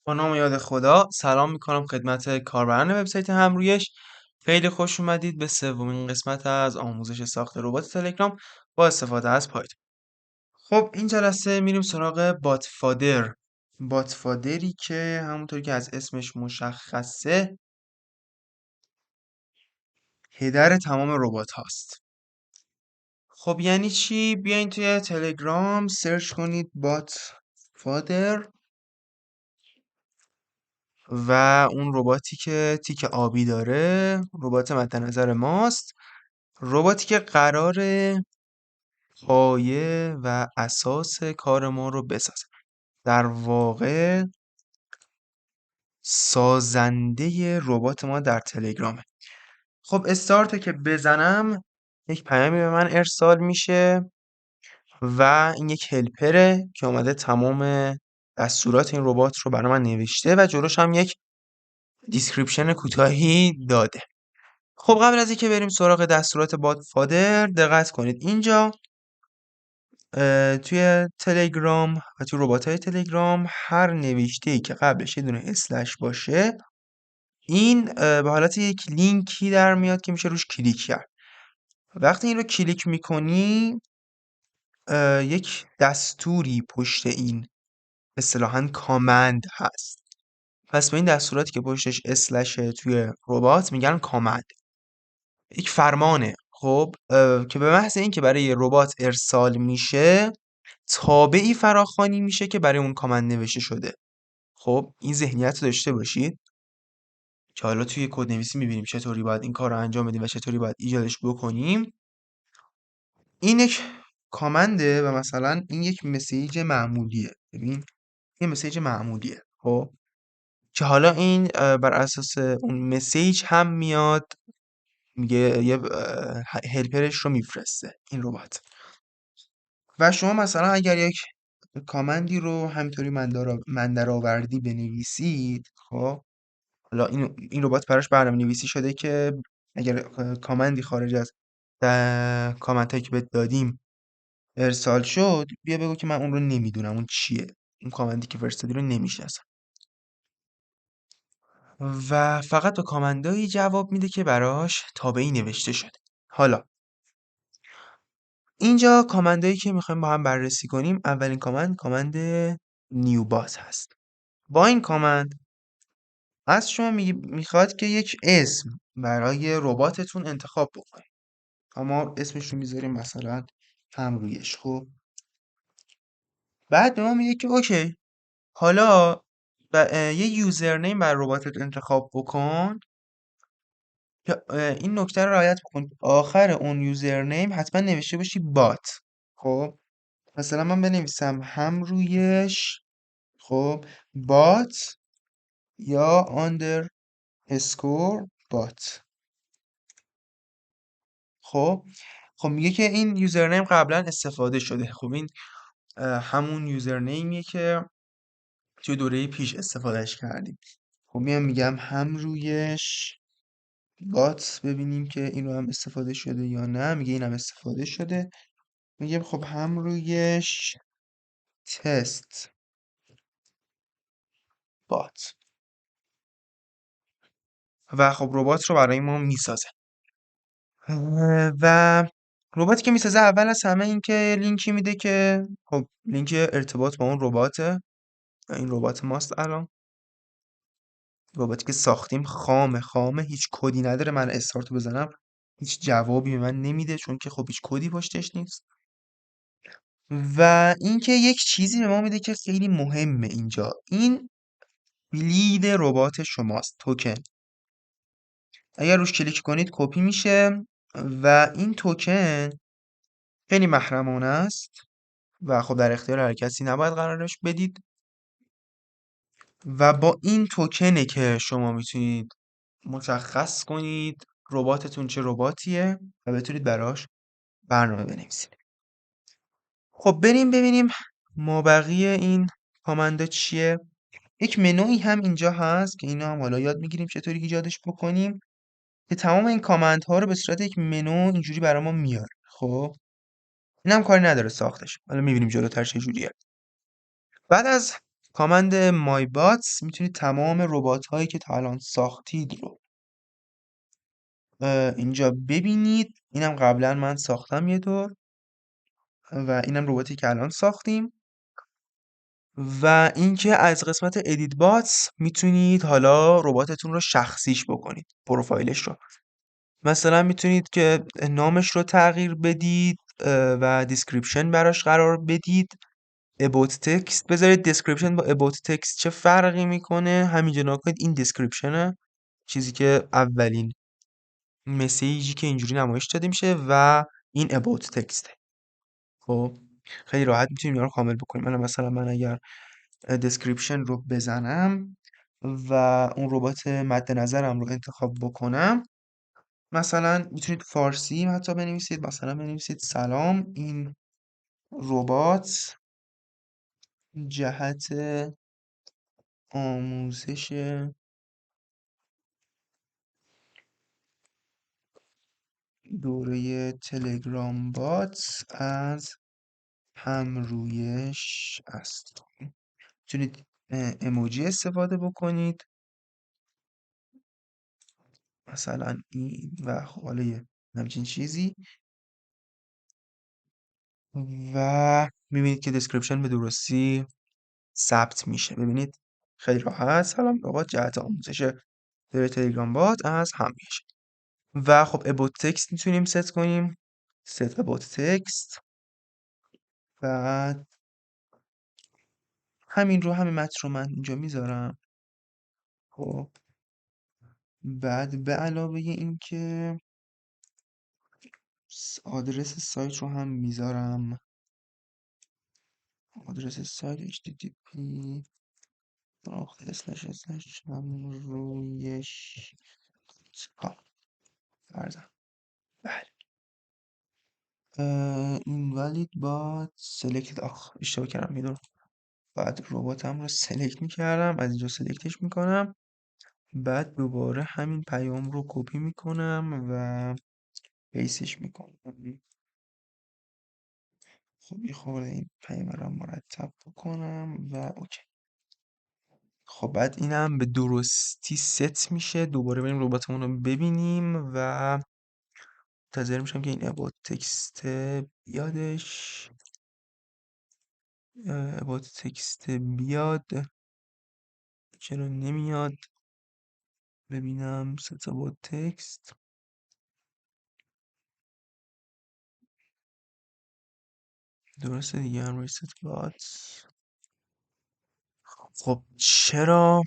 با نام یاد خدا سلام میکنم خدمت کاربران وبسایت همرویش. خیلی خوش اومدید به سومین قسمت از آموزش ساخت ربات تلگرام با استفاده از پایتون. خب این جلسه میریم سراغ باتفادری که همونطوری که از اسمش مشخصه هدر تمام ربات هاست. خب یعنی چی؟ بیاین توی تلگرام سرچ کنید باتفادر و اون رباتی که تیک آبی داره ربات مد نظر ماست، رباتی که قراره پایه و اساس کار ما رو بسازه، در واقع سازنده ربات ما در تلگرامه. خب استارت که بزنم یک پیامی به من ارسال میشه و این یک هلپره که اومده تمام دستورات این ربات رو برای من نوشته و جلوش هم یک دیسکریپشن کوتاهی داده. خب قبل از اینکه بریم سراغ دستورات بادفادر دقت کنید اینجا توی تلگرام و توی ربات‌های تلگرام هر نوشته‌ای که قبلش یه دونه اسلش باشه این به حالت یک لینکی در میاد که میشه روش کلیک کرد. وقتی این رو کلیک میکنی یک دستوری پشت این اصطلاحاً کامند هست. پس به این دستوراتی که پشتش اسلشه توی ربات میگن کامند، یک فرمانه. خب که به محض اینکه برای یه ربات ارسال میشه تابعی فراخوانی میشه که برای اون کامند نوشته شده. خب این ذهنیت رو داشته باشید که حالا توی کدنویسی میبینیم چطوری باید این کار رو انجام بدیم و چطوری باید ایجادش بکنیم. این یک کامنده و مثلا این یک مسیج معمولیه. ببین این مسیج معمولیه. خب که حالا این بر اساس اون مسیج هم میاد میگه یه هلپرش رو میفرسته این ربات. و شما مثلا اگر یک کامندی رو همینطوری من درآوردی بنویسید، خب حالا این ربات براش برنامه‌نویسی شده که اگر کامندی خارج از کامنت هایی که بهت دادیم ارسال شد بیا بگو که من اون رو نمیدونم اون چیه، اون کامندی که فرستادی رو نمیشناسم و فقط به کامندایی جواب میده که براش تابعی نوشته شده. حالا اینجا کامندایی که میخوایم با هم بررسی کنیم، اولین کامند نیو بات هست. با این کامند از شما میخواد که یک اسم برای رباتتون انتخاب بکنید. اما اسمش رو میذاریم مثلا همرویش. خب بعد به ما میگه که اوکی حالا یه یوزرنیم بر رباتت انتخاب بکن که این نکته رو رعایت بکن آخر اون یوزرنیم حتما نوشته باشی بات. خب مثلا من بنویسم همرویش، خب بات یا آندر اسکور بات. خب میگه که این یوزرنیم قبلا استفاده شده. خب این همون یوزرنیمیه که توی دوره پیش استفادهش کردیم. خب میگم همرویش بات، ببینیم که این رو هم استفاده شده یا نه. میگه این هم استفاده شده. میگم خب همرویش تست بات و خب ربات رو برای ما میسازه. و رباتی که میسازه اول از همه این که لینکی میده که خب لینک ارتباط با اون رباته. این ربات ماست. الان رباتی که ساختیم خامه هیچ کدی نداره. من استارتو بزنم هیچ جوابی به من نمیده چون که خب هیچ کدی پشتش نیست. و اینکه یک چیزی به ما میده که خیلی مهمه اینجا، این بلید ربات شماست، توکن. اگر روش کلیک کنید کپی میشه و این توکن خیلی محرمانه است و خب در اختیار هر کسی نباید قرارش بدید و با این توکنه که شما میتونید مشخص کنید رباتتون چه رباتیه و بتونید براش برنامه بنویسید. خب بریم ببینیم مابقی این کامندا چیه. یک منوی هم اینجا هست که اینا هم حالا یاد میگیریم چطوری ایجادش بکنیم که تمام این کامندها رو به صورت یک منو اینجوری برای ما میاره. خب این هم کاری نداره ساختش، حالا میبینیم جلوتر چه جوریه. بعد از کامند مای باتس میتونید تمام ربات هایی که تا الان ساختید رو اینجا ببینید. اینم قبلا من ساختم یه دور و اینم رباتی که الان ساختیم. و اینکه از قسمت ادیت باتس میتونید حالا رباتتون رو شخصیش بکنید، پروفایلش رو. مثلا میتونید که نامش رو تغییر بدید و دیسکریپشن براش قرار بدید. about text بذارید. دیسکریپشن با about text چه فرقی میکنه؟ همینجا نگاه کنید، این دیسکریپشنه، چیزی که اولین مسیجی که اینجوری نمایش داده میشه و این about text. خب خیلی راحت میتونیم اینا رو کامل بکنیم. مثلا من اگر دیسکریپشن رو بزنم و اون ربات مد نظرم رو انتخاب بکنم، مثلا میتونید فارسی حتی بنویسید. مثلا بنویسید سلام، این ربات جهت آموزش دوره تلگرام بات از همرویش است. میتونید اموجی استفاده بکنید، مثلا این و خب حالا یه همچین چیزی، و میبینید که دیسکریپشن به درستی ثبت میشه. ببینید خیلی راحت، سلام ربات جهت آموزش دوره تلگرام بات از همرویش. و خب about text میتونیم ست کنیم، set about text. بعد همین متن رو من اینجا میذارم. خب بعد به علاوه این که آدرس سایت رو هم میذارم. آدرس سایت http همرویش فرزن. بله. invalid باد selected. اشتباه کردم، میدونم بعد رباتم رو سلکت میکردم، از اینجا سلکتش میکنم، بعد دوباره همین پیام رو کپی میکنم و پیستش میکنم. خب یه خورده این پیام رو مرتب بکنم و اوکی. خب بعد اینم به درستی ست میشه. دوباره بریم رباتمون رو ببینیم و منتظر میشم که این about تکست بیادش. about تکست بیاد، چرا نمیاد؟ ببینم set about text. درسته دیگه، هم reset bots. خب چرا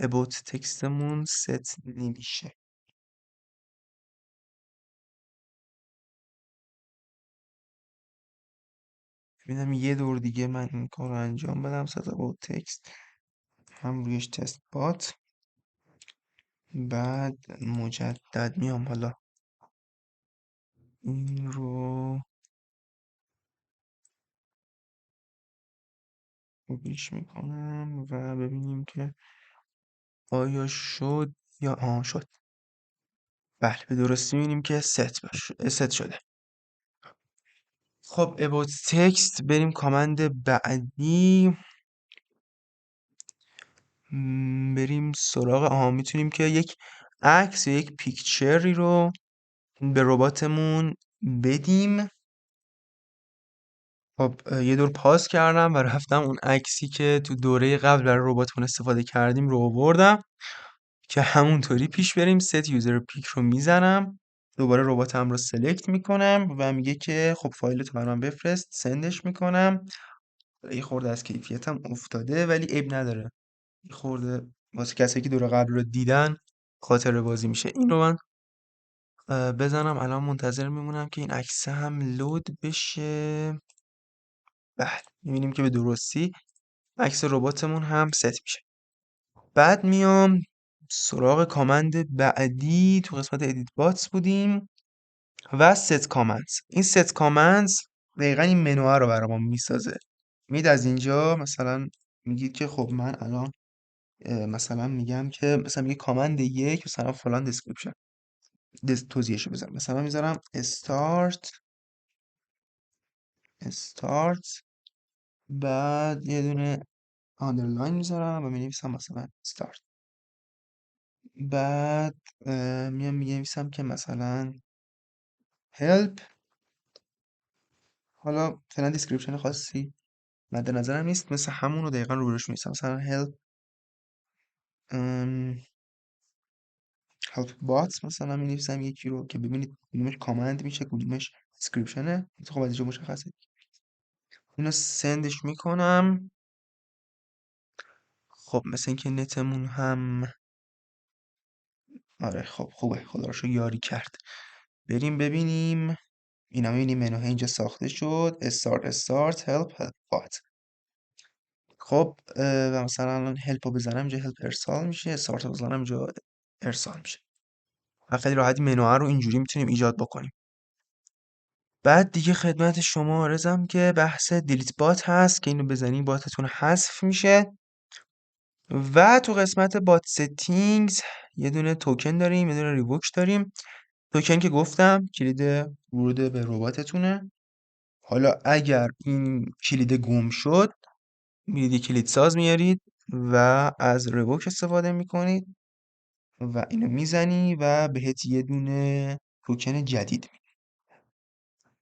about تکستمون ست نمیشه؟ ببینم یه دور دیگه من این کار رو انجام بدم. set about text هم رویش تست بات، بعد مجدد میام حالا این رو کپیش میکنم و ببینیم که آیا شد یا شد. بله به درستی میبینیم که ست شده. خب about text بریم کامند بعدی. بریم سراغ میتونیم که یک عکس یا یک پیکچری رو به رباتمون بدیم. خب یه دور پاس کردم و رفتم اون عکسی که تو دوره قبل برای رباتمون استفاده کردیم رو آوردم که همونطوری پیش بریم. set user pic رو میزنم، دوباره رباتم رو سلکت میکنم و میگه که خب فایل تو برام بفرست. سندش میکنم. یه خورده از کیفیتم افتاده ولی عیب نداره، یه خورده واسه کسایی که دور قبل رو دیدن خاطره بازی میشه. این رو من بزنم. الان منتظر میمونم که این عکس هم لود بشه. بله میبینیم که به درستی عکس رباتمون هم ست میشه. بعد میام سراغ کامند بعدی. تو قسمت ادیت باتس بودیم و ست کامندز. این ست کامندز دقیقا این منوه رو برامون میسازه. میید از اینجا مثلا میگید که خب من الان مثلا میگم که مثلا میگه کامند یک مثلا فلان دیسکریپشن توضیحشو بذارم. مثلا میذارم استارت بعد یه دونه آندرلاین میذارم و مینویسم مثلا start. بعد میام مینویسم که مثلا help. حالا فعلا دیسکریپشن خاصی مد نظرم نیست، مثل همون رو دقیقا روبروش می‌نویسم، مثلا help ام، help bot مثلا می‌نویسم یکی رو که ببینید کدومش کامند میشه کدومش دیسکریپشنه. خب از اینجا مشخصه. اینو سندش میکنم. خب مثل اینکه نتمون هم آره خب خوبه، خدا رو شکر یاری کرد. بریم ببینیم. اینا می‌بینیم منو اینجا ساخته شد. start help bot. خب و مثلا الان هلپ رو بزنم اینجا هلپ ارسال میشه، استارت رو بزنم اینجا ارسال میشه. و خیلی راحتی منوها رو اینجوری میتونیم ایجاد بکنیم. بعد دیگه خدمت شما عرضم که بحث دیلیت بات هست که اینو بزنین باتتون حذف میشه. و تو قسمت بات ستینگز یه دونه توکن داریم، یه دونه ریووک داریم. توکن که گفتم کلید ورود به رباتتونه. حالا اگر این کلید گم شد میرید یه کلید ساز میارید و از ریووک استفاده میکنید و اینو میزنی و بهت یه دونه توکن جدید میده.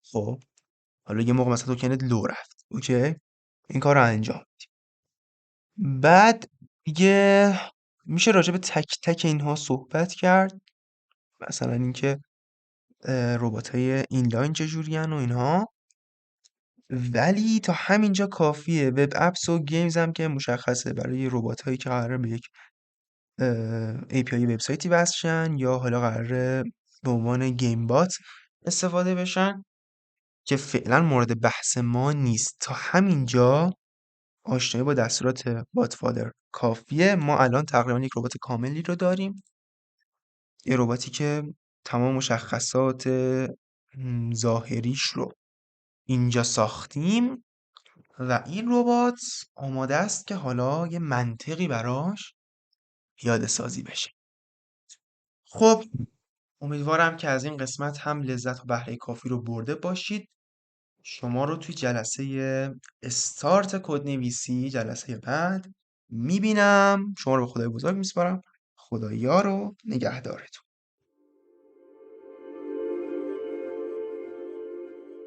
خب حالا یه موقع مثلا توکنت لو رفت، اوکی، این کار رو انجام. بعد دیگه میشه راجع به تک تک اینها صحبت کرد، مثلا اینکه رباتای اینلاین چجورین و اینها. ولی تا همینجا کافیه. وب اپس و گیمز هم که مشخصه برای رباتایی که قراره به یک API وبسایتی وصل شن یا حالا قراره به عنوان گیم بات استفاده بشن که فعلا مورد بحث ما نیست. تا همینجا آشنایی با دستورات باتفادر کافیه. ما الان تقریبا یک ربات کاملی رو داریم، یه رباتی که تمام مشخصات ظاهریش رو اینجا ساختیم و این ربات آماده است که حالا یه منطقی براش پیاده سازی بشه. خب امیدوارم که از این قسمت هم لذت و بهره کافی رو برده باشید. شما رو توی جلسه استارت کدنویسی جلسه بعد میبینم. شما رو به خدای بزرگ میسپارم. خدایا رو نگهدارتون.